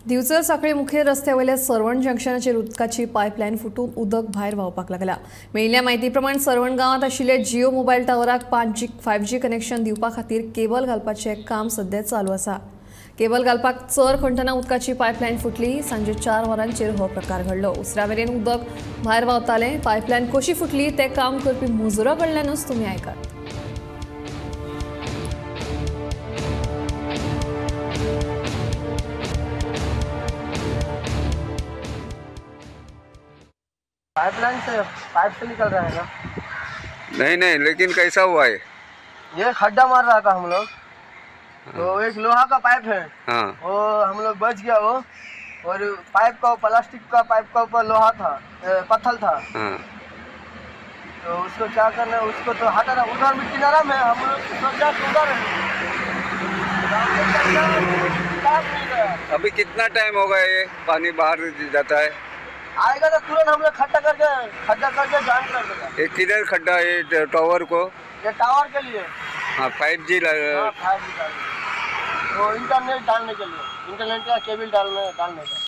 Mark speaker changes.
Speaker 1: दिवचल साखळी मुखेल रस्त्यावयल्या सरवण जंक्शनाचेर उदकाची पायपलायन फुटून उदक भायर व्हांवपाक लागला। मेळिल्ल्या म्हायती प्रमाण सरवण गांवांत आशिल्ले जियो मोबायल टावराक 5G कनेक्शन दिवपा खातीर केबल घालपाचें काम सध्या चालू आसा। केबल घालपाक चर खणटना उदकाची पायपलायन फुटली। सांजे 4 वरांचेर हो प्रकार घडलो। उसऱ्या मेरेन उदक भायर व्हांवतालें। पायपलायन कशी फुटली तें काम करपी मजुरा कडल्यानूच तुमी आयकात।
Speaker 2: पाइप से निकल रहा है ना?
Speaker 3: नहीं, लेकिन कैसा हुआ है?
Speaker 2: ये खड्डा मार रहा था हम लोग। तो एक लोहा का पाइप है।
Speaker 3: हाँ।
Speaker 2: वो हम लोग बच गया वो, और पाइप का प्लास्टिक का पाइप का ऊपर लोहा था, पत्थर था।
Speaker 3: हाँ।
Speaker 2: तो उसको क्या करना है, उसको तो हटाना। उधर मिट्टी नरम है, हम लोग सोचा उधर
Speaker 3: अभी कितना टाइम होगा ये पानी बाहर जाता है?
Speaker 2: आएगा तो तुरंत हम लोग खड्डा करके जान कर देगा।
Speaker 3: ये किधर खड्डा है टावर को?
Speaker 2: ये टावर के लिए।
Speaker 3: हाँ, 5G
Speaker 2: हाँ, 5G वो इंटरनेट डालने के लिए, इंटरनेट का केबल डालने का।